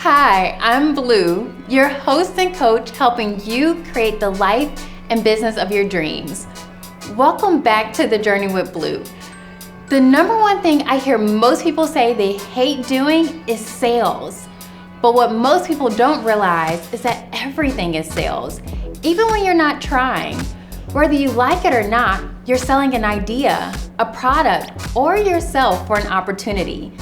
Hi, I'm Blue, your host and coach helping you create the life and business of your dreams. Welcome back to The Journey with Blue. The number one thing I hear most people say they hate doing is sales. But what most people don't realize is that everything is sales, even when you're not trying. Whether you like it or not, you're selling an idea, a product, or yourself for an opportunity.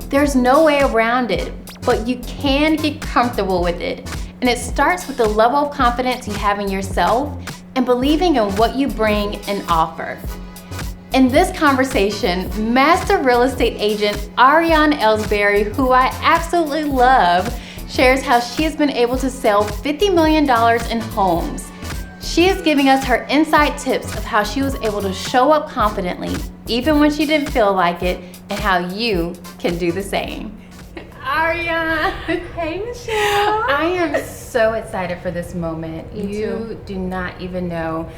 There's no way around it, but you can get comfortable with it. And it starts with the level of confidence you have in yourself and believing in what you bring and offer. In this conversation, master real estate agent Ariane Ellsberry, who I absolutely love, shares how she has been able to sell $50 million in homes. She is giving us her inside tips of how she was able to show up confidently, even when she didn't feel like it, and how you can do the same. Ariane. Hey, Michelle. I am so excited for this moment. You do not even know.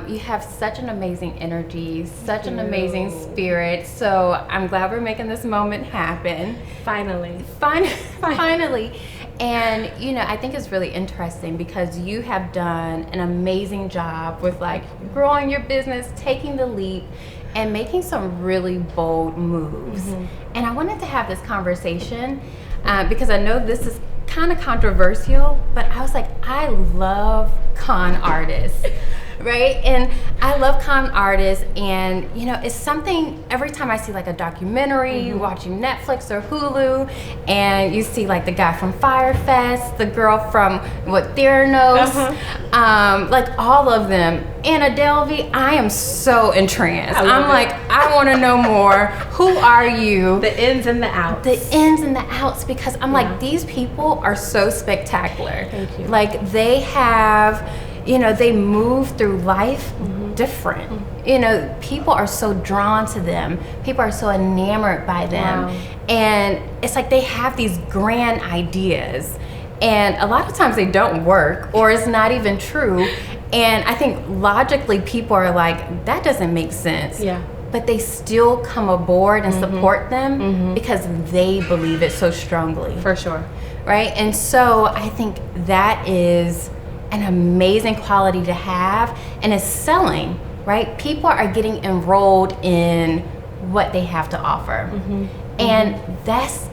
You have such an amazing energy, such an amazing spirit. So I'm glad we're making this moment happen. Finally. Finally. And I think it's really interesting because you have done an amazing job with growing your business, taking the leap, and making some really bold moves. And I wanted to have this conversation because I know this is kind of controversial, but I was like, I love con artists. Right? And I love con artists, and it's something every time I see a documentary, watching Netflix or Hulu, and you see the guy from Fire Fest, the girl from Theranos, all of them. Anna Delvey, I am so entranced. I want to know more. Who are you? The ins and the outs. The ins and the outs, because I'm these people are so spectacular. Thank you. They have, they move through life different. People are so drawn to them. People are so enamored by them. Wow. And it's they have these grand ideas. And a lot of times they don't work, or it's not even true. And I think logically people are that doesn't make sense. Yeah. But they still come aboard and support them because they believe it so strongly. For sure. Right? And so I think that is an amazing quality to have, and it's selling, right? People are getting enrolled in what they have to offer. And that's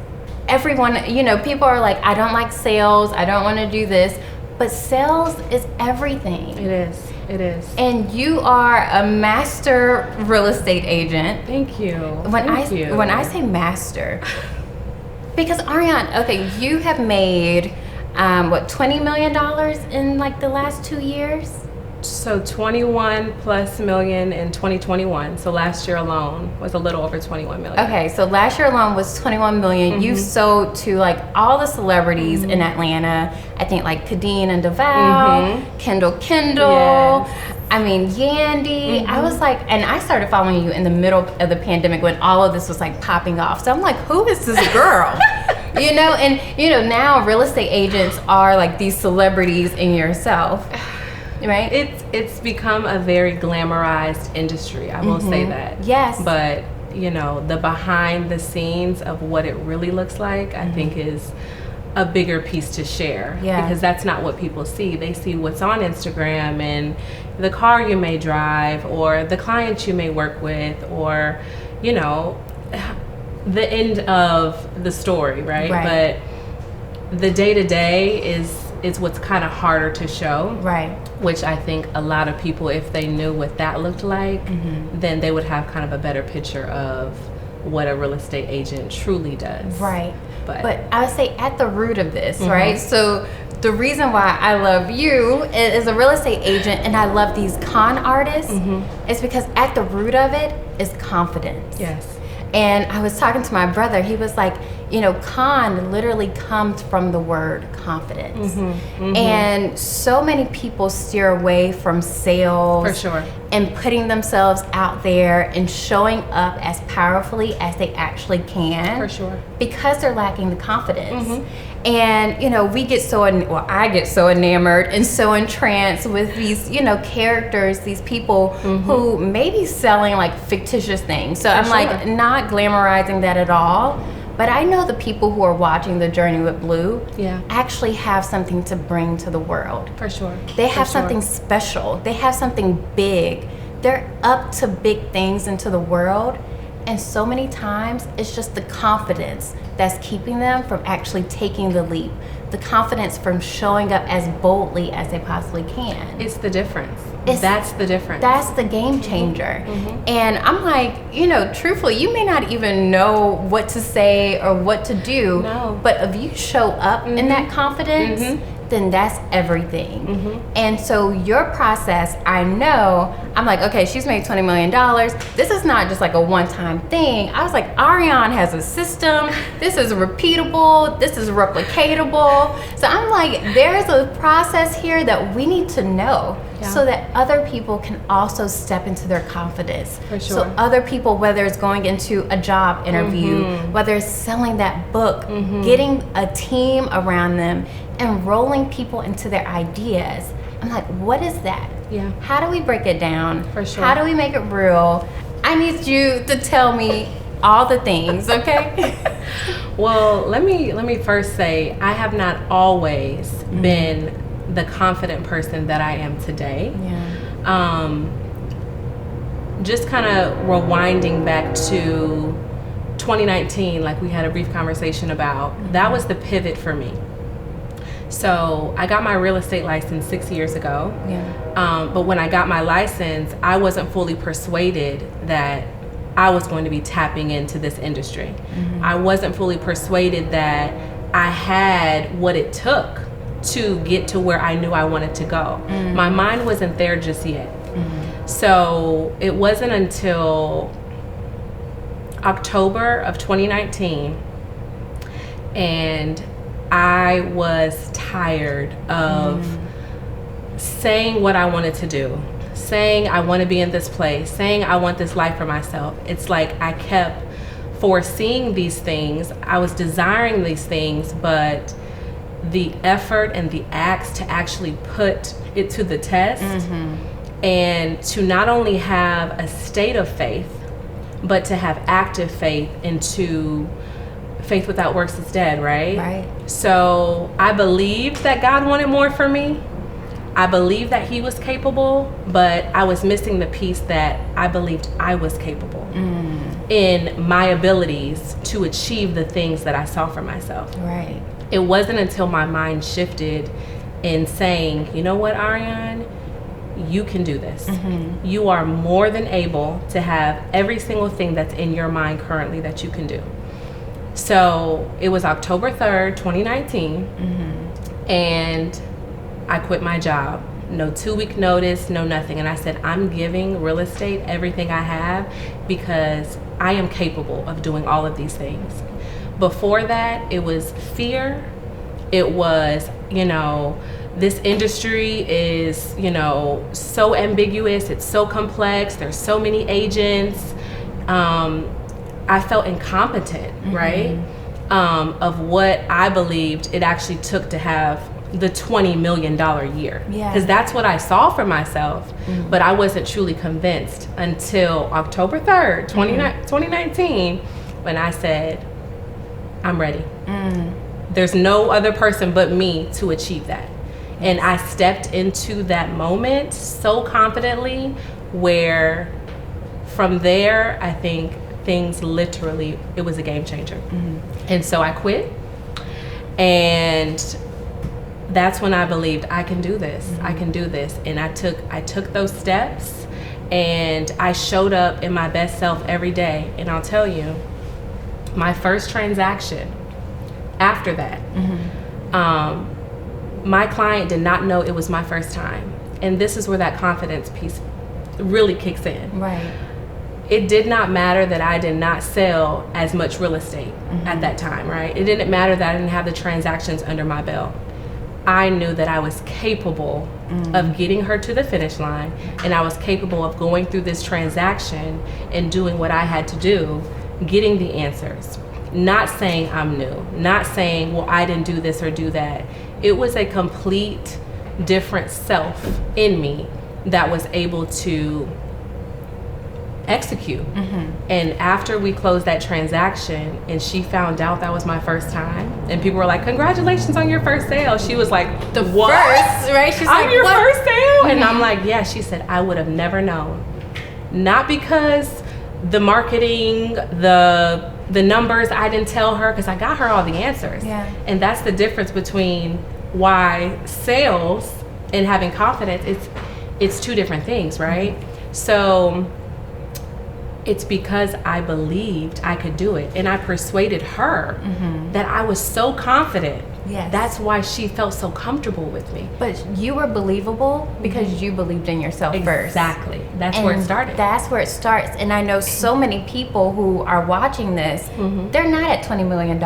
everyone, people are I don't like sales, I don't want to do this, but sales is everything. It is. And you are a master real estate agent. Thank you. When I say master, because Ariane, okay, you have made $20 million in the last 2 years? So 21 plus million in 2021. So last year alone was a little over 21 million. Okay, so last year alone was 21 million. You've sold to all the celebrities in Atlanta. I think Khadeen and Devale, Kendall Kyndall. Yes. I mean, Yandy. I was and I started following you in the middle of the pandemic when all of this was popping off. So I'm who is this girl? And now real estate agents are these celebrities in yourself. Right? It's become a very glamorized industry, I will say that. Yes. But, the behind the scenes of what it really looks like, I think is a bigger piece to share. Yeah. Because that's not what people see. They see what's on Instagram and the car you may drive, or the clients you may work with, or, the end of the story, right? But the day-to-day is what's kind of harder to show. Right. Which I think a lot of people, if they knew what that looked like, then they would have kind of a better picture of what a real estate agent truly does. Right. But I would say at the root of this, right? So the reason why I love you as a real estate agent and I love these con artists is because at the root of it is confidence. yes. And I was talking to my brother. He was con literally comes from the word confidence. And so many people steer away from sales. For sure. And putting themselves out there and showing up as powerfully as they actually can. For sure. Because they're lacking the confidence. And we get I get so enamored and so entranced with these characters, these people who may be selling fictitious things. So I'm not glamorizing that at all, But I know the people who are watching The Journey with Blue Yeah. actually have something to bring to the world. For sure. They have For sure. something special. They have something big. They're up to big things into the world. And so many times, it's just the confidence that's keeping them from actually taking the leap. The confidence from showing up as boldly as they possibly can. It's the difference. It's- That's the difference. That's the game changer. And I'm like, truthfully, you may not even know what to say or what to do. No. But if you show up in that confidence, then that's everything. And so your process, I know, I'm like, okay, she's made $20 million. This is not just like a one-time thing. I was like, Ariane has a system. This is repeatable. This is replicatable. So I'm like, there's a process here that we need to know. Yeah. So that other people can also step into their confidence. For sure. So other people, whether it's going into a job interview, whether it's selling that book, getting a team around them, enrolling people into their ideas. I'm like, what is that? Yeah. How do we break it down? For sure. How do we make it real? I need you to tell me all the things, okay? Well, let me first say I have not always been the confident person that I am today. Yeah. Just kind of rewinding back to 2019, like we had a brief conversation about, that was the pivot for me. So I got my real estate license 6 years ago. Yeah. But when I got my license, I wasn't fully persuaded that I was going to be tapping into this industry. I wasn't fully persuaded that I had what it took to get to where I knew I wanted to go. My mind wasn't there just yet. So it wasn't until October of 2019, and I was tired of saying what I wanted to do, saying I want to be in this place, saying I want this life for myself. It's like I kept foreseeing these things. I was desiring these things, but the effort and the acts to actually put it to the test and to not only have a state of faith, but to have active faith into faith without works is dead, right? Right. So I believed that God wanted more for me. I believed that he was capable, but I was missing the piece that I believed I was capable in my abilities to achieve the things that I saw for myself. Right. It wasn't until my mind shifted in saying, you know what, Ariane, you can do this. You are more than able to have every single thing that's in your mind currently that you can do. So it was October 3rd, 2019, and I quit my job. No 2-week notice, no nothing. And I said, I'm giving real estate everything I have because I am capable of doing all of these things. Before that, it was fear. It was, this industry is, so ambiguous. It's so complex. There's so many agents. I felt incompetent, right? Of what I believed it actually took to have the $20 million year. Yeah. Because that's what I saw for myself, but I wasn't truly convinced until October 3rd, 2019, when I said, I'm ready. There's no other person but me to achieve that. And I stepped into that moment so confidently, where from there, I think things literally, it was a game changer. And so I quit, and that's when I believed I can do this. I can do this. And I took those steps, and I showed up in my best self every day. And I'll tell you, my first transaction after that, my client did not know it was my first time. And this is where that confidence piece really kicks in. Right. It did not matter that I did not sell as much real estate at that time, right? It didn't matter that I didn't have the transactions under my belt. I knew that I was capable of getting her to the finish line, and I was capable of going through this transaction and doing what I had to do, getting the answers. Not saying I'm new, not saying, well, I didn't do this or do that. It was a complete different self in me that was able to execute. And after we closed that transaction and she found out that was my first time and people were like, congratulations on your first sale, she was like, The what? first, right? She's I'm like, your what? first sale? And I'm like, yeah. She said, I would have never known. Not because the marketing, the numbers, I didn't tell her, because I got her all the answers. Yeah. And that's the difference between why sales and having confidence, it's two different things, right? So it's because I believed I could do it, and I persuaded her that I was so confident. Yes. That's why she felt so comfortable with me. But you were believable because you believed in yourself first. Exactly. That's And where it started. That's where it starts. And I know so many people who are watching this, they're not at $20 million,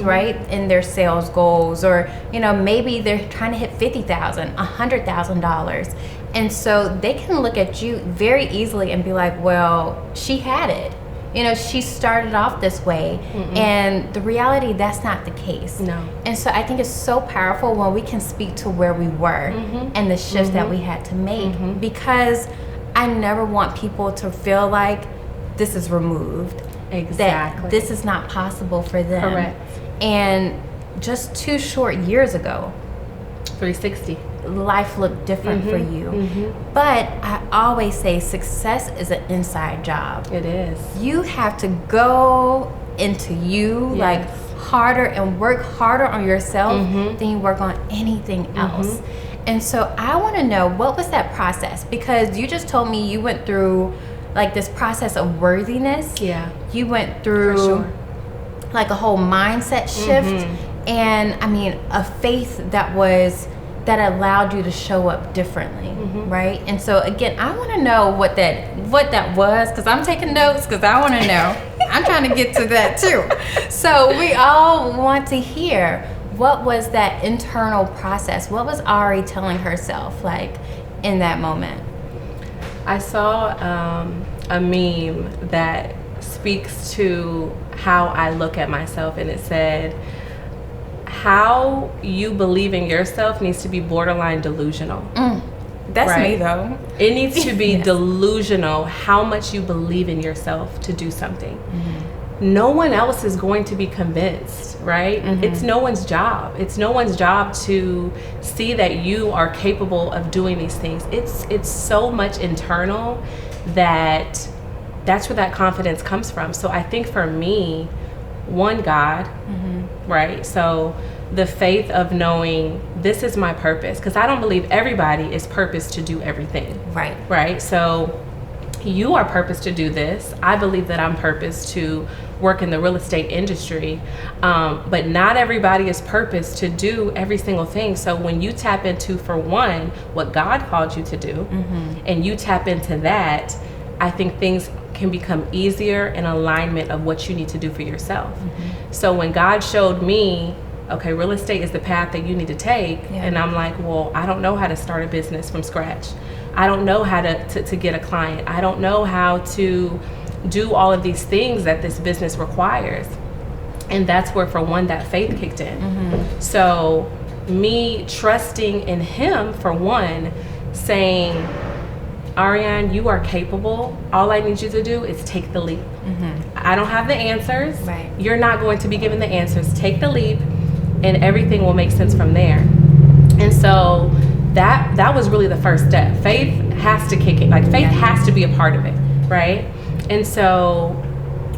right? In their sales goals, or, you know, maybe they're trying to hit $50,000, $100,000. And so they can look at you very easily and be like, well, she had it. You know, she started off this way. And the reality, that's not the case. No. And so I think it's so powerful when we can speak to where we were and the shifts that we had to make, because I never want people to feel like this is removed. Exactly. That this is not possible for them. Correct. And just 2 short years ago, 360. life looked different for you. But I always say success is an inside job. It is. You have to go into you, like harder, and work harder on yourself than you work on anything else. And so I want to know, what was that process? Because you just told me you went through like this process of worthiness. Yeah. You went through For sure. like a whole mindset shift, and I mean a faith that allowed you to show up differently, right? And so again, I want to know what that was, because I'm taking notes, because I want to know. I'm trying to get to that too. So we all want to hear, what was that internal process? What was Ari telling herself like in that moment? I saw a meme that speaks to how I look at myself, and it said, how you believe in yourself needs to be borderline delusional. That's right? me though. It needs to be delusional how much you believe in yourself to do something. No one else is going to be convinced, right? It's no one's job. It's no one's job to see that you are capable of doing these things. It's so much internal that's where that confidence comes from. So I think for me, one, God, right? So the faith of knowing this is my purpose, because I don't believe everybody is purposed to do everything. Right? So you are purposed to do this. I believe that I'm purposed to work in the real estate industry, but not everybody is purposed to do every single thing. So when you tap into, for one, what God called you to do, and you tap into that, I think things can become easier in alignment of what you need to do for yourself. So when God showed me, okay, real estate is the path that you need to take, and I'm like, well, I don't know how to start a business from scratch. I don't know how to get a client. I don't know how to do all of these things that this business requires. And that's where, for one, that faith kicked in. So me trusting in him, for one, saying, Ariane, you are capable. All I need you to do is take the leap. I don't have the answers. Right. You're not going to be given the answers. Take the leap, and everything will make sense from there. And so that was really the first step. Faith has to kick in. Like, faith has to be a part of it, right? And so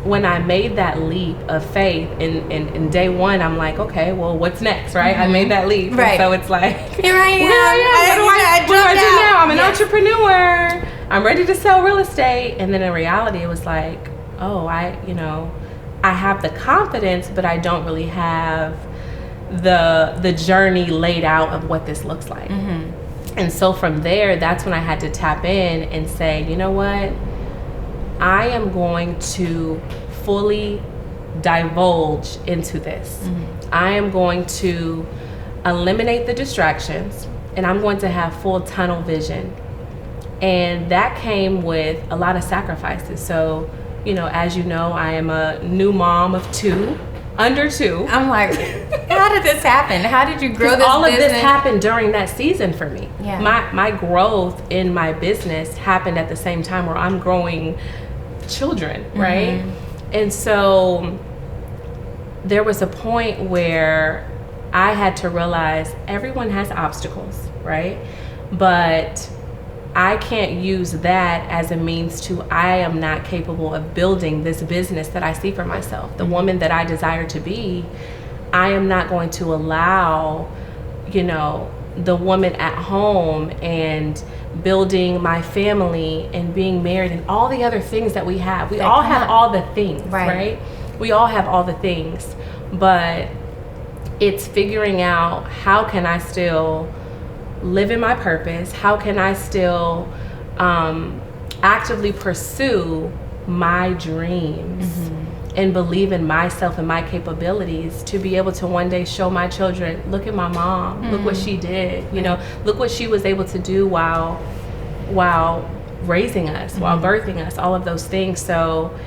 when I made that leap of faith in day one, I'm like, okay, well, what's next, right? I made that leap. Right. And so it's like, here I am. What do I do now? I'm an entrepreneur. I'm ready to sell real estate. And then in reality, it was like, oh, I have the confidence, but I don't really have the journey laid out of what this looks like. And so from there, that's when I had to tap in and say, you know what? I am going to fully divulge into this. I am going to eliminate the distractions, and I'm going to have full tunnel vision. And that came with a lot of sacrifices. So, as you know, I am a new mom of 2, under 2. I'm like, how did this happen? How did you grow this all business? of this happened during that season for me. Yeah. My growth in my business happened at the same time where I'm growing children, right? And so there was a point where I had to realize everyone has obstacles, right? But I can't use that as a means to, I am not capable of building this business that I see for myself. The woman that I desire to be, I am not going to allow, you know, the woman at home and building my family and being married and all the other things that we have. We all have all the things, right? We all have all the things, but it's figuring out, how can I still live in my purpose? How can I still actively pursue my dreams and believe in myself and my capabilities to be able to one day show my children, look at my mom, look what she did, you know, look what she was able to do while raising us, while birthing us, all of those things. So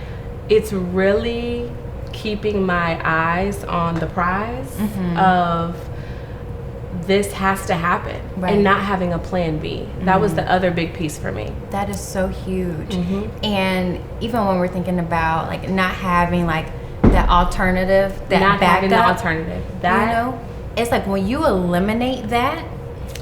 it's really keeping my eyes on the prize of this has to happen, and not having a plan B. That was the other big piece for me. That is so huge. And even when we're thinking about like not having like that alternative, that not backup, having the alternative, that, you know, it's like when you eliminate that,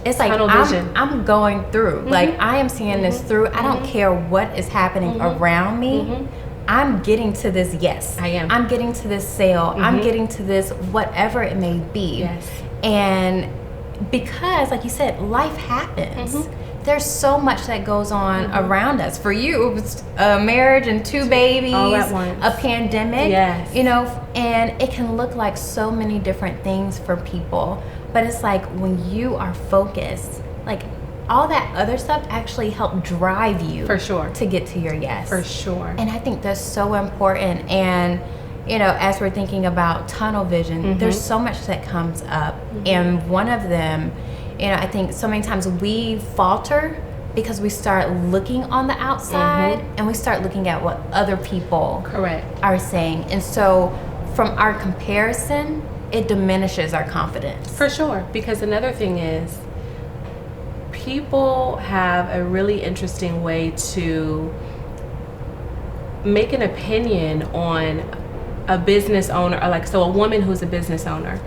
it's like I'm going through, like I am seeing this through. I don't care what is happening around me. I'm getting to this, yes. I am. I'm getting to this sale. I'm getting to this, whatever it may be. Yes. And because, like you said, life happens. There's so much that goes on around us. For you, it was a marriage and 2 babies, all at once, a pandemic, yes, you know, and it can look like so many different things for people. But it's like when you are focused, like all that other stuff actually help drive you, for sure, to get to your yes. For sure. And I think that's so important. And you know, as we're thinking about tunnel vision, there's so much that comes up. And one of them, you know, I think so many times we falter because we start looking on the outside and we start looking at what other people are saying. And so from our comparison, it diminishes our confidence. For sure. Because another thing is, people have a really interesting way to make an opinion on a business owner, or like, so a woman who's a business owner,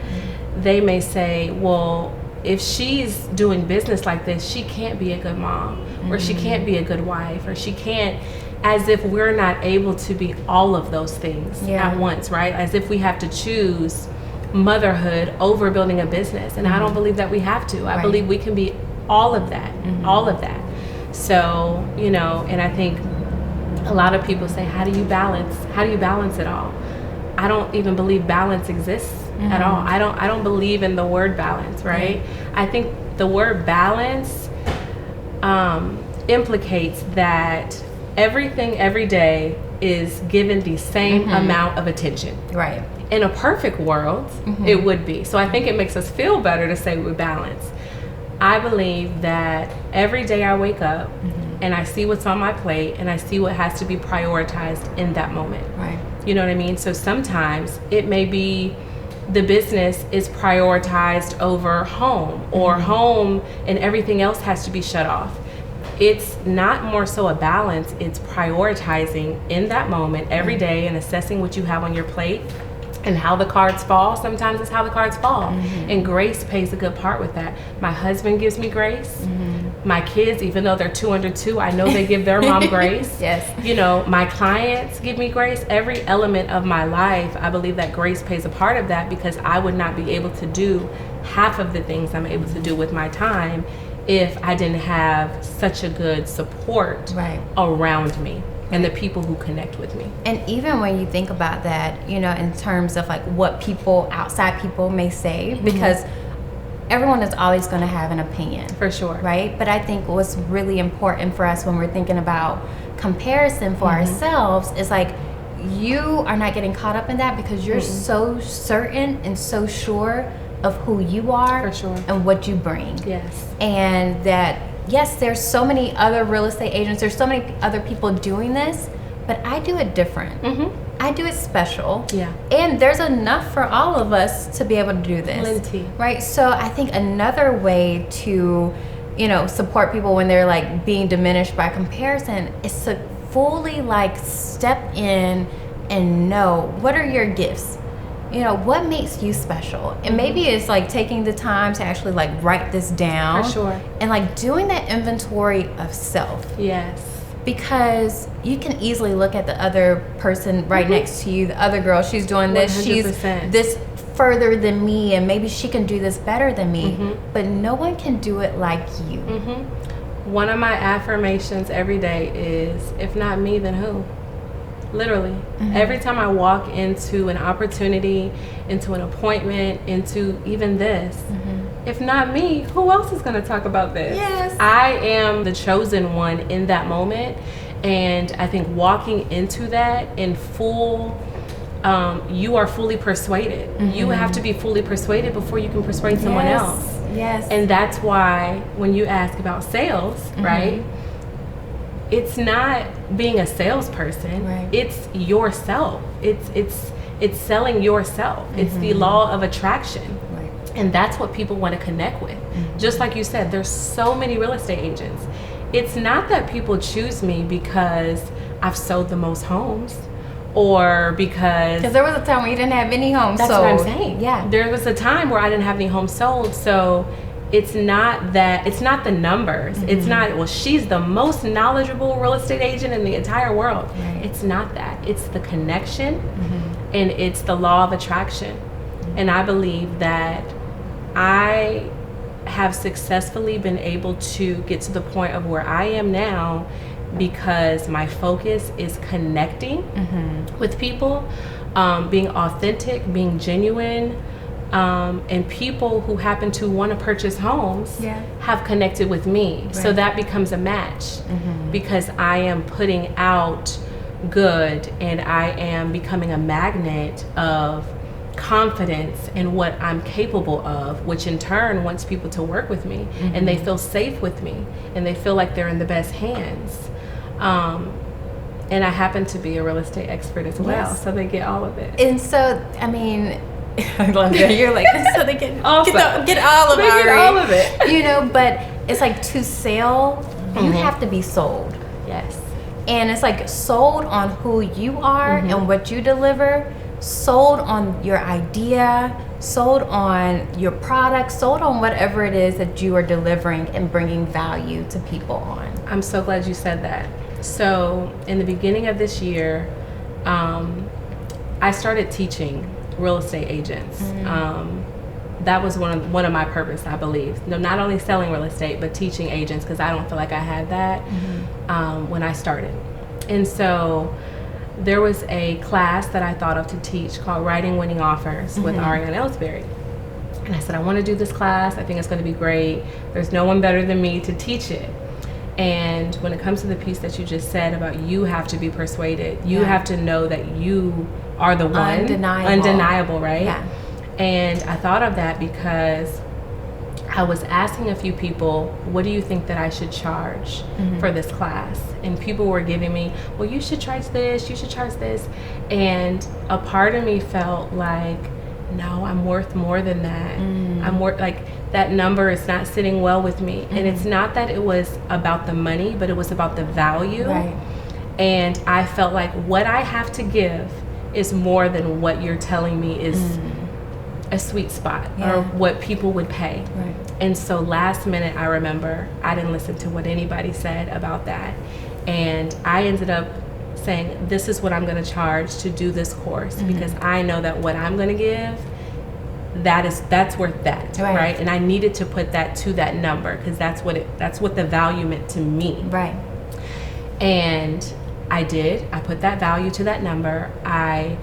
they may say, well, if she's doing business like this, she can't be a good mom, or she can't be a good wife, or she can't, as if we're not able to be all of those things at once, right? As if we have to choose motherhood over building a business. And I don't believe that we have to. I believe we can be all of that, all of that. So, you know, and I think a lot of people say, how do you balance it all? I don't even believe balance exists at all. I don't believe in the word balance, right? I think the word balance implicates that everything every day is given the same amount of attention. Right. In a perfect world, it would be. So I think it makes us feel better to say we balance. I believe that every day I wake up and I see what's on my plate and I see what has to be prioritized in that moment. Right. You know what I mean? So sometimes it may be the business is prioritized over home, or home and everything else has to be shut off. It's not more so a balance, it's prioritizing in that moment every day and assessing what you have on your plate and how the cards fall. Sometimes it's how the cards fall. And grace plays a good part with that. My husband gives me grace. My kids, even though they're 2 under 2, I know they give their mom grace. Yes. You know, my clients give me grace. Every element of my life, I believe that grace plays a part of that, because I would not be able to do half of the things I'm able to do with my time if I didn't have such a good support around me and the people who connect with me. And even when you think about that, you know, in terms of like what outside people may say, because everyone is always going to have an opinion. For sure. Right? But I think what's really important for us when we're thinking about comparison for ourselves is like, you are not getting caught up in that because you're so certain and so sure of who you are. For sure. And what you bring. Yes. And that, yes, there's so many other real estate agents, there's so many other people doing this, but I do it different. I do it special. Yeah. And there's enough for all of us to be able to do this. Plenty. Right? So I think another way to, you know, support people when they're like being diminished by comparison is to fully like step in and know what are your gifts. You know, what makes you special? And maybe it's like taking the time to actually like write this down. For sure. And like doing that inventory of self. Yes. Because you can easily look at the other person right next to you, the other girl, she's doing this, 100%. she's this further than me, and maybe she can do this better than me. But no one can do it like you. One of my affirmations every day is, if not me, then who? Literally. Every time I walk into an opportunity, into an appointment, into even this, if not me, who else is going to talk about this? Yes. I am the chosen one in that moment. And I think walking into that in full, you are fully persuaded. You have to be fully persuaded before you can persuade someone else. Yes. And that's why when you ask about sales, right? It's not being a salesperson. Right. It's yourself. It's selling yourself. It's the law of attraction. Right. And that's what people want to connect with. Just like you said, there's so many real estate agents. It's not that people choose me because I've sold the most homes or because there was a time when you didn't have any homes that's sold. what I'm saying. Yeah. There was a time where I didn't have any homes sold. So it's not that, it's not the numbers. It's not, well, she's the most knowledgeable real estate agent in the entire world. Right. It's not that. It's the connection and it's the law of attraction. And I believe that I have successfully been able to get to the point of where I am now because my focus is connecting with people, being authentic, being genuine, and people who happen to want to purchase homes have connected with me. Right. So that becomes a match because I am putting out good and I am becoming a magnet of confidence in what I'm capable of, which in turn wants people to work with me and they feel safe with me and they feel like they're in the best hands. And I happen to be a real estate expert as well, so they get all of it. And so, I mean, I love that. You're like, so they get all of They it. get all of it. You know, but it's like to sell, you have to be sold. Yes. And it's like sold on who you are and what you deliver, sold on your idea, sold on your product, sold on whatever it is that you are delivering and bringing value to people on. I'm so glad you said that. So in the beginning of this year, I started teaching real estate agents. That was one of my purpose, I believe. No, not only selling real estate, but teaching agents, because I don't feel like I had that when I started. And so there was a class that I thought of to teach called Writing Winning Offers with Ariane Ellsberry. And I said, I want to do this class. I think it's going to be great. There's no one better than me to teach it. And when it comes to the piece that you just said about you have to be persuaded, you have to know that you are the one. Undeniable, right? Yeah. And I thought of that because I was asking a few people, what do you think that I should charge for this class? And people were giving me, well, you should charge this, you should charge this. And a part of me felt like, no, I'm worth more than that. I'm worth, like, that number is not sitting well with me. And it's not that it was about the money, but it was about the value. Right. And I felt like what I have to give is more than what you're telling me is a sweet spot or what people would pay. Right. And so last minute, I remember I didn't listen to what anybody said about that. And I ended up saying, this is what I'm going to charge to do this course because I know that what I'm going to give, that's worth that, right? And I needed to put that to that number because that's what the value meant to me. Right. And I did. I put that value to that number. I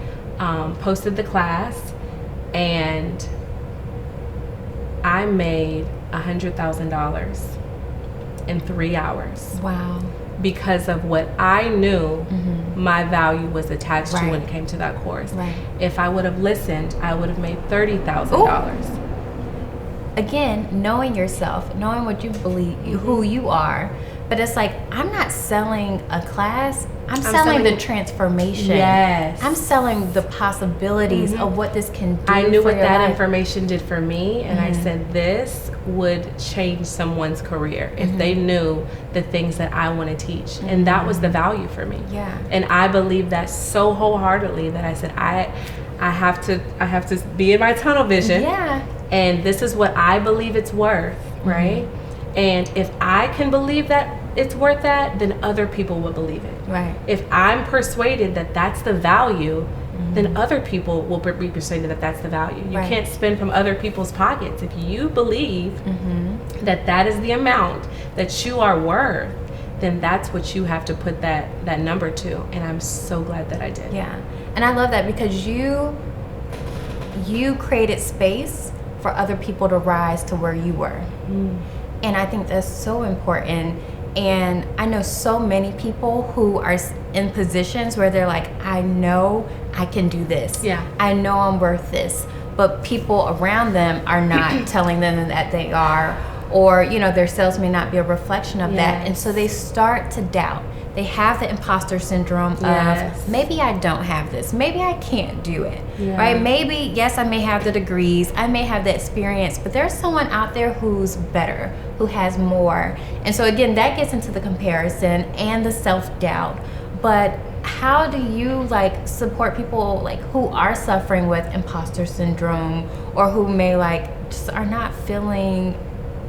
posted the class, and I made $100,000 in 3 hours. Wow. Because of what I knew my value was attached to when it came to that course. Right. If I would have listened, I would have made $30,000. Again, knowing yourself, knowing what you believe, who you are. But it's like, I'm not selling a class, I'm selling the transformation. Yes. I'm selling the possibilities of what this can do. I knew for what your that life. information did for me, and I said this would change someone's career if they knew the things that I want to teach. And that was the value for me. Yeah. And I believe that so wholeheartedly that I said I have to be in my tunnel vision. Yeah. And this is what I believe it's worth, right? And if I can believe that it's worth that, then other people will believe it. Right. If I'm persuaded that that's the value, then other people will be persuaded that that's the value. You Right. can't spend from other people's pockets. If you believe that that is the amount that you are worth, then that's what you have to put that number to. And I'm so glad that I did. Yeah. And I love that because you created space for other people to rise to where you were. And I think that's so important. And I know so many people who are in positions where they're like, I know I can do this. Yeah. I know I'm worth this. But people around them are not telling them that they are, or, you know, their sales may not be a reflection of that. And so they start to doubt. They have the imposter syndrome of, maybe I don't have this. Maybe I can't do it, right? Maybe, yes, I may have the degrees. I may have the experience, but there's someone out there who's better, who has more. And so again, that gets into the comparison and the self-doubt. But how do you like support people like who are suffering with imposter syndrome, or who may like just are not feeling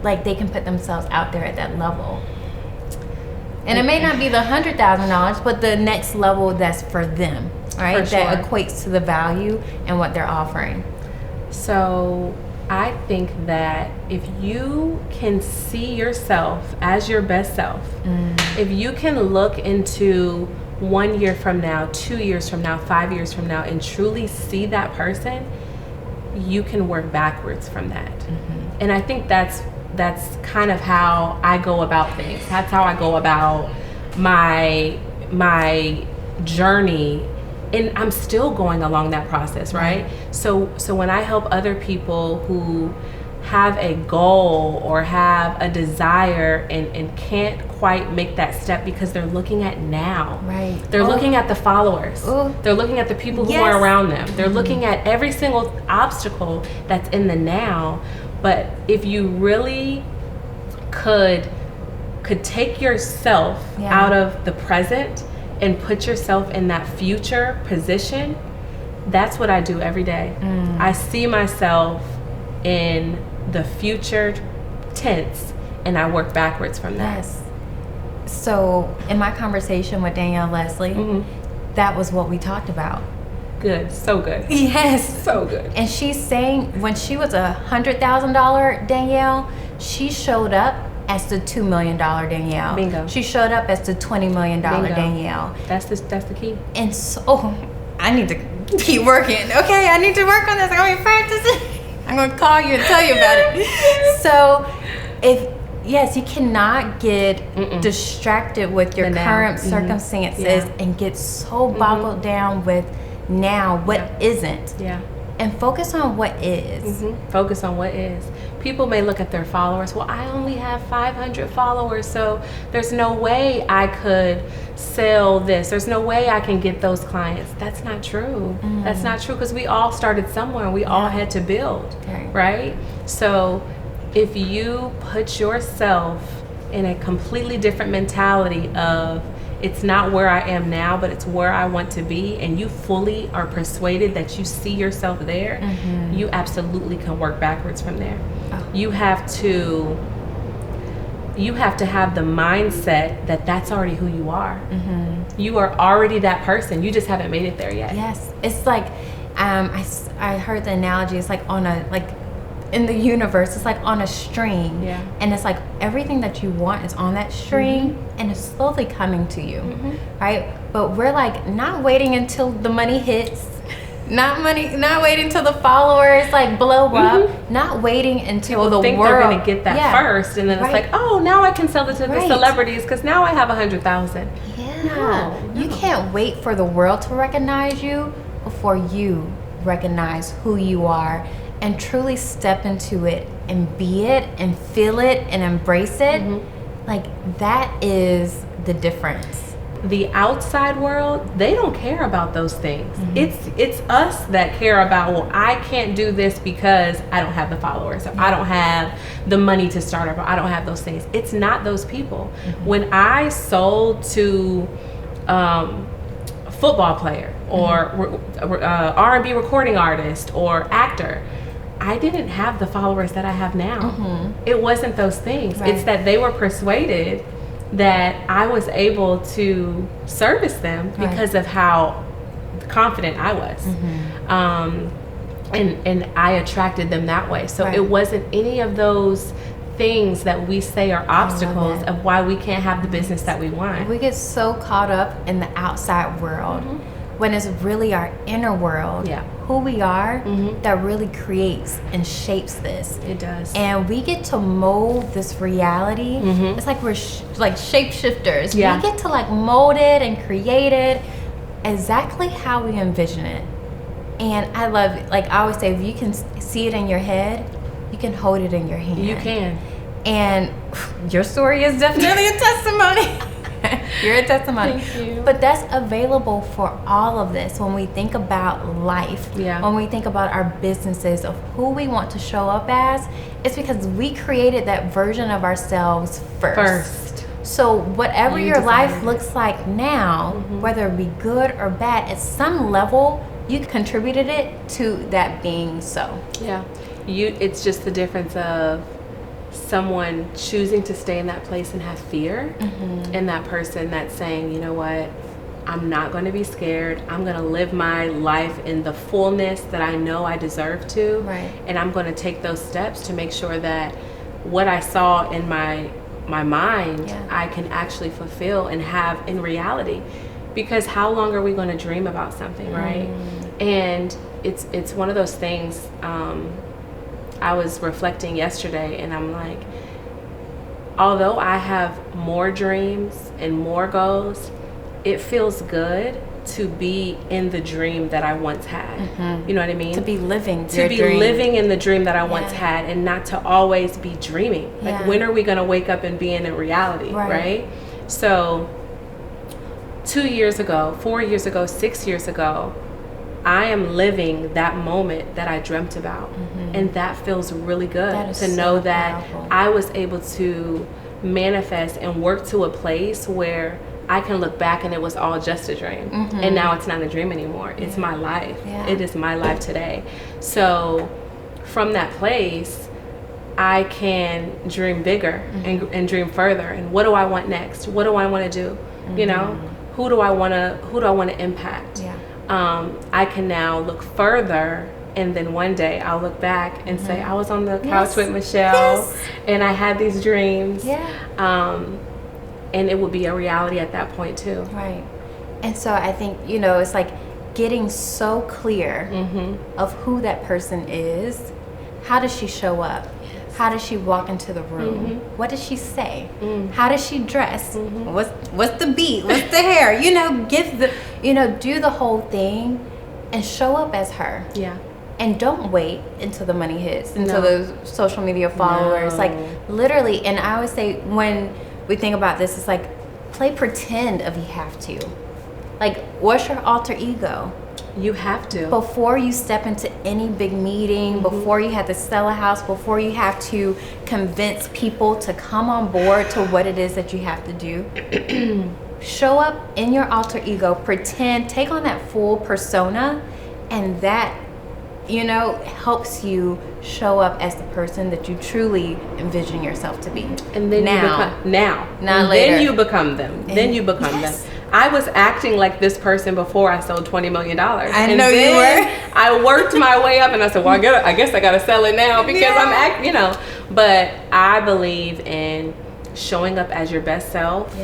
like they can put themselves out there at that level? And it may not be the $100,000, but the next level that's for them, right? For sure. That equates to the value and what they're offering. So I think that if you can see yourself as your best self, if you can look into 1 year from now, 2 years from now, 5 years from now, and truly see that person, you can work backwards from that. And I think that's kind of how I go about things. That's how I go about my journey, and I'm still going along that process, right? So when I help other people who have a goal or have a desire and can't quite make that step because they're looking at now. Right. They're looking at the followers. They're looking at the people who are around them. They're looking at every single obstacle that's in the now. But if you really could take yourself out of the present and put yourself in that future position, that's what I do every day. I see myself in the future tense, and I work backwards from that. Yes. So in my conversation with Danielle Leslie, that was what we talked about. Good, so good. Yes. So good. And she's saying when she was $100,000 Danielle, she showed up as the $2 million Danielle. Bingo. She showed up as the $20 million Bingo. Danielle. That's the key. And so, I need to keep working. Okay, I need to work on this. I'm going to practice it. I'm going to call you and tell you about it. So, yes, you cannot get distracted with your current circumstances and get so boggled down with now what isn't. And focus on what is. Focus on what is. People may look at their followers. Well, I only have 500 followers, so there's no way I could sell this. There's no way I can get those clients. That's not true. That's not true, because we all started somewhere. We all had to build, right? So if you put yourself in a completely different mentality of, it's not where I am now, but it's where I want to be, and you fully are persuaded that you see yourself there, you absolutely can work backwards from there. You have to have the mindset that that's already who you are. You are already that person. You just haven't made it there yet. Yes. It's like, I heard the analogy, it's like in the universe, it's like on a string. And it's like everything that you want is on that string, and it's slowly coming to you, right? But we're like not waiting until the money hits, not waiting until the followers like blow up, not waiting until People the think world. they're going to get that first, and then it's like, oh, now I can sell it to the celebrities because now I have 100,000. No. You can't wait for the world to recognize you before you recognize who you are and truly step into it and be it and feel it and embrace it. Like, that is the difference. the outside world, they don't care about those things. It's us that care about, well, I can't do this because I don't have the followers, or I don't have the money to start up, or I don't have those things. It's not those people. When I sold to a football player or R&B recording artist or actor, I didn't have the followers that I have now. It wasn't those things. It's that they were persuaded that I was able to service them because of how confident I was. And I attracted them that way. So it wasn't any of those things that we say are obstacles of why we can't have the business that we want. We get so caught up in the outside world when it's really our inner world, who we are, that really creates and shapes this. It does. And we get to mold this reality. It's like we're like shapeshifters. We get to like mold it and create it exactly how we envision it. And I love it. Like I always say, if you can see it in your head, you can hold it in your hand. You can. And your story is definitely a testimony. You're a testimony. Thank you. But that's available for all of this when we think about life. When we think about our businesses, of who we want to show up as, it's because we created that version of ourselves first. So whatever your life looks like now, whether it be good or bad, at some level, you contributed it to that being so. It's just the difference of someone choosing to stay in that place and have fear, and that person that's saying, you know what, I'm not going to be scared. I'm going to live my life in the fullness that I know I deserve to. And I'm going to take those steps to make sure that what I saw in my mind, I can actually fulfill and have in reality. Because how long are we going to dream about something, right? And it's one of those things. I was reflecting yesterday, and I'm like, although I have more dreams and more goals, it feels good to be in the dream that I once had. You know what I mean? To be living in the dream that I once had, and not to always be dreaming. Like, when are we going to wake up and be in a reality, right? So 2 years ago, 4 years ago, 6 years ago, I am living that moment that I dreamt about. And that feels really good to know that I was able to manifest and work to a place where I can look back and it was all just a dream. And now it's not a dream anymore. It's my life. It is my life today. So from that place, I can dream bigger and dream further. And what do I want next? What do I want to do? You know, who do I want to impact? I can now look further, and then one day I'll look back and say, I was on the couch with Michelle, and I had these dreams. And it will be a reality at that point too. And so I think, you know, it's like getting so clear of who that person is. How does she show up? How does she walk into the room? What does she say? How does she dress? What's the beat? What's the hair? You know, do the whole thing and show up as her. And don't wait until the money hits, until those social media followers. Like literally, and I always say when we think about this, it's like play pretend if you have to. Like, what's your alter ego? You have to. Before you step into any big meeting, before you have to sell a house, before you have to convince people to come on board to what it is that you have to do, show up in your alter ego, pretend, take on that full persona, and that, you know, helps you show up as the person that you truly envision yourself to be. And then not later. Then you become them. Then you become them. I was acting like this person before I sold $20 million. I know you were. I worked my way up, and I said, well, I guess I got to sell it now because I'm you know. But I believe in showing up as your best self.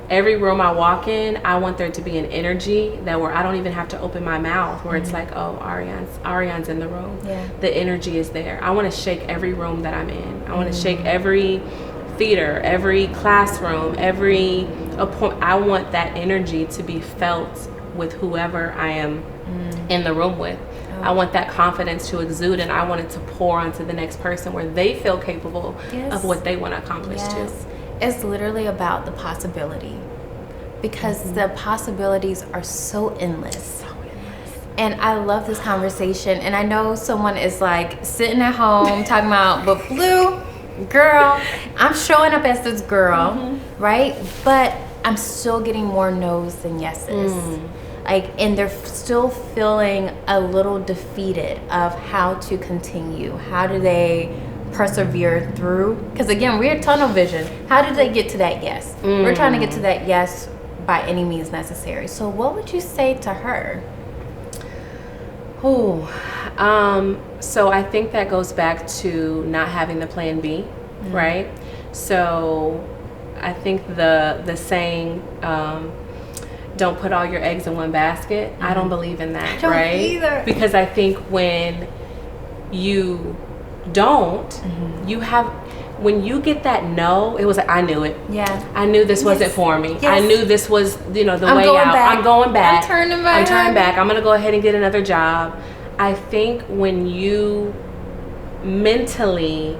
Every room I walk in, I want there to be an energy that where I don't even have to open my mouth, where it's like, oh, Ariane's in the room. The energy is there. I want to shake every room that I'm in. I want to shake every theater, every classroom, every appointment. I want that energy to be felt with whoever I am in the room with. I want that confidence to exude, and I want it to pour onto the next person where they feel capable of what they want to accomplish too. It's literally about the possibility. because the possibilities are so endless. And I love this conversation. And I know someone is like sitting at home talking about, but Blue, girl, I'm showing up as this girl, right? But I'm still getting more no's than yeses. Like, and they're still feeling a little defeated of how to continue. How do they persevere through? Because again, we're tunnel vision. How do they get to that yes? We're trying to get to that yes by any means necessary. So what would you say to her? So I think that goes back to not having the plan B, right? So I think the saying, don't put all your eggs in one basket. I don't believe in that, I don't right? either. Because I think when you don't, when you get that no, it was like, I knew it. Yeah. I knew this wasn't for me. Yes. I knew this was, the I'm way going out. back. I'm going back. I'm turning back. I'm going to go ahead and get another job. I think when you mentally,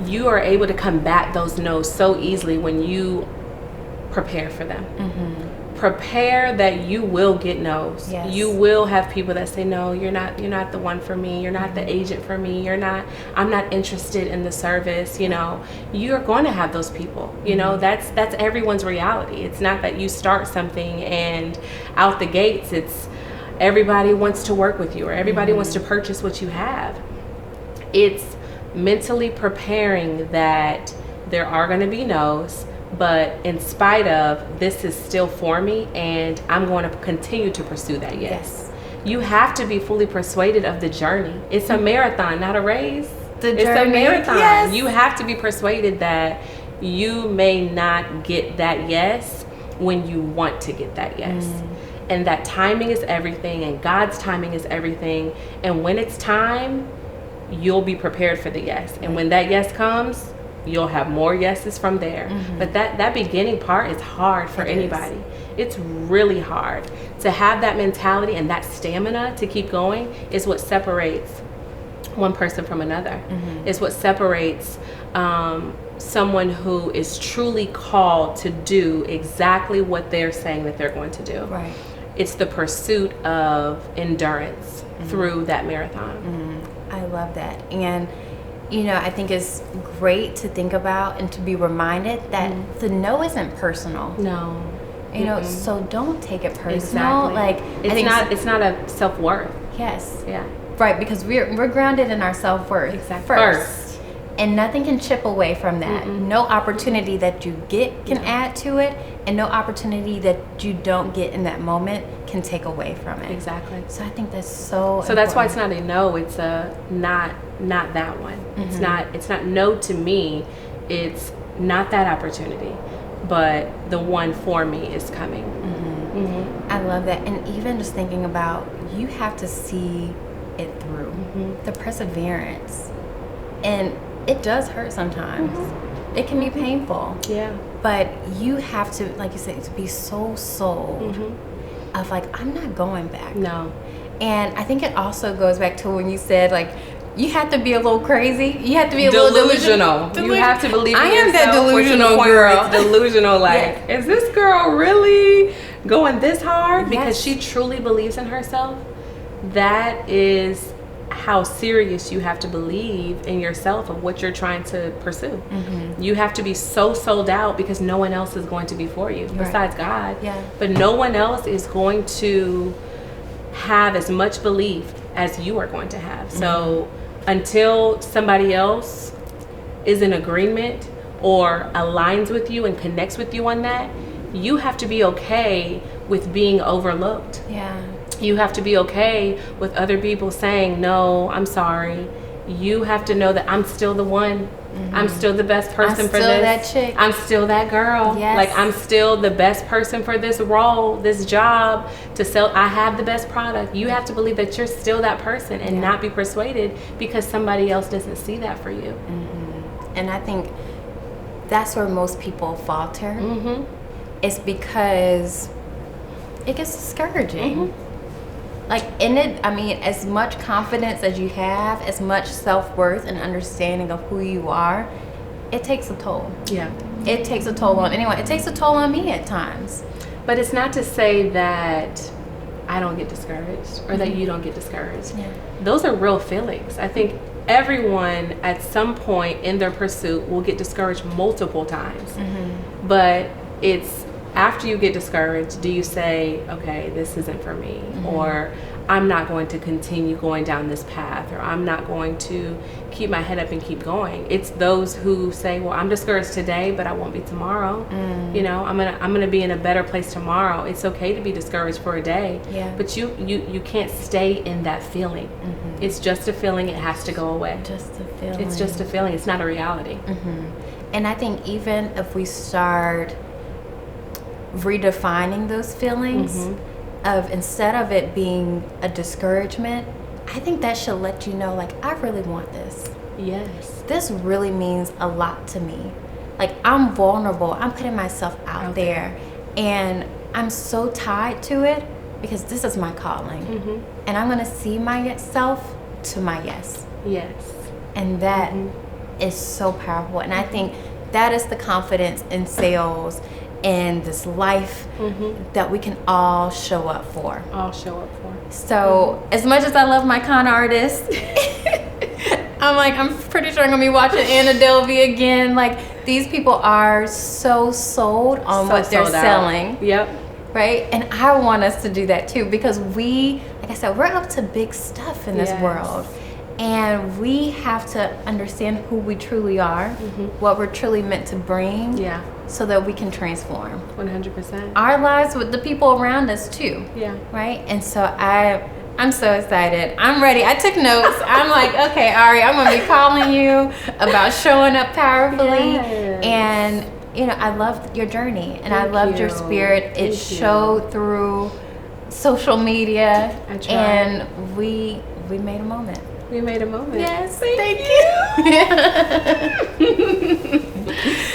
you are able to combat those no's so easily when you prepare for them. Prepare that you will get no's. Yes. You will have people that say, no, you're not the one for me. You're not the agent for me. I'm not interested in the service. You're going to have those people. That's everyone's reality. It's not that you start something and out the gates, it's everybody wants to work with you or everybody wants to purchase what you have. It's mentally preparing that there are going to be no's, but in spite of, this is still for me and I'm going to continue to pursue that yes. You have to be fully persuaded of the journey. It's a marathon, not a race. It's a marathon. Yes. You have to be persuaded that you may not get that yes when you want to get that yes. And that timing is everything, and God's timing is everything. And when it's time, you'll be prepared for the yes. And when that yes comes, you'll have more yeses from there. But that beginning part is hard for anybody. It's really hard. To have that mentality and that stamina to keep going is what separates one person from another. It's what separates someone who is truly called to do exactly what they're saying that they're going to do. Right. It's the pursuit of endurance through that marathon. I love that. And I think it's great to think about and to be reminded that the no isn't personal. No. So don't take it personal. Exactly. Like, it's not a self-worth. Yes. Yeah. Right, because we're grounded in our self-worth. Exactly. First. And nothing can chip away from that. No opportunity that you get can add to it, and no opportunity that you don't get in that moment can take away from it. Exactly. So I think that's so important. That's why it's not a no, it's a not that one. It's not no to me. It's not that opportunity, but the one for me is coming. I love that. And even just thinking about, you have to see it through. The perseverance. And it does hurt sometimes. It can be painful. Yeah. But you have to, like you said, to be so sold of like, I'm not going back. No. And I think it also goes back to when you said, like, you have to be a little crazy. You have to be a little delusional. You have to believe in I yourself. am that delusional girl. It's delusional, like, is this girl really going this hard? Because Yes. she truly believes in herself. That is how serious you have to believe in yourself of what you're trying to pursue. You have to be so sold out because no one else is going to be for you besides God. Yeah. But no one else is going to have as much belief as you are going to have. So until somebody else is in agreement or aligns with you and connects with you on that, you have to be okay with being overlooked. Yeah. You have to be okay with other people saying, no, I'm sorry. You have to know that I'm still the one. I'm still the best person for this. I'm still that chick. I'm still that girl. Yes. Like, I'm still the best person for this role, this job, to sell. I have the best product. You have to believe that you're still that person and not be persuaded because somebody else doesn't see that for you. And I think that's where most people falter. It's because it gets discouraging. Like, in it, I mean, as much confidence as you have, as much self-worth and understanding of who you are, it takes a toll. Yeah. It takes a toll on anyone. It takes a toll on me at times. But it's not to say that I don't get discouraged or that you don't get discouraged. Yeah. Those are real feelings. I think everyone at some point in their pursuit will get discouraged multiple times. But it's after you get discouraged, do you say, okay, this isn't for me, or I'm not going to continue going down this path, or I'm not going to keep my head up and keep going. It's those who say, well, I'm discouraged today, but I won't be tomorrow. You know, I'm gonna be in a better place tomorrow. It's okay to be discouraged for a day, but you can't stay in that feeling. It's just a feeling. It has to go away. Just a feeling. It's just a feeling. It's not a reality. And I think even if we start redefining those feelings, of instead of it being a discouragement, I think that should let you know, like, I really want this. Yes. This really means a lot to me. Like, I'm vulnerable. I'm putting myself out there. And I'm so tied to it because this is my calling. And I'm going to see myself to my yes. Yes. And that is so powerful. And I think that is the confidence in sales and this life that we can all show up for. All show up for. So as much as I love my con artist, I'm pretty sure I'm gonna be watching Ariane Ellsberry again. Like, these people are so sold on what they're selling. Yep. Right? And I want us to do that too, because we, like I said, we're up to big stuff in this world. And we have to understand who we truly are, what we're truly meant to bring, so that we can transform 100% our lives with the people around us too. Right? And so I'm so excited. I'm ready. I took notes. I'm like, okay, Ari, I'm gonna be calling you about showing up powerfully. And you know, I love your journey, and I loved your spirit. It showed through social media, and we made a moment. We made a moment. Yes, thank you.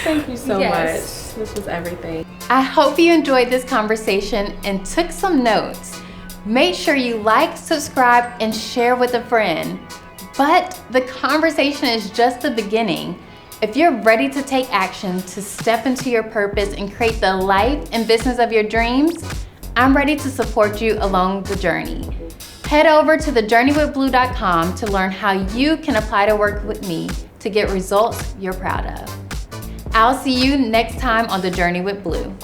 Thank you so much. This was everything. I hope you enjoyed this conversation and took some notes. Make sure you like, subscribe, and share with a friend. But the conversation is just the beginning. If you're ready to take action to step into your purpose and create the life and business of your dreams, I'm ready to support you along the journey. Head over to thejourneywithblue.com to learn how you can apply to work with me to get results you're proud of. I'll see you next time on The Journey with Blue.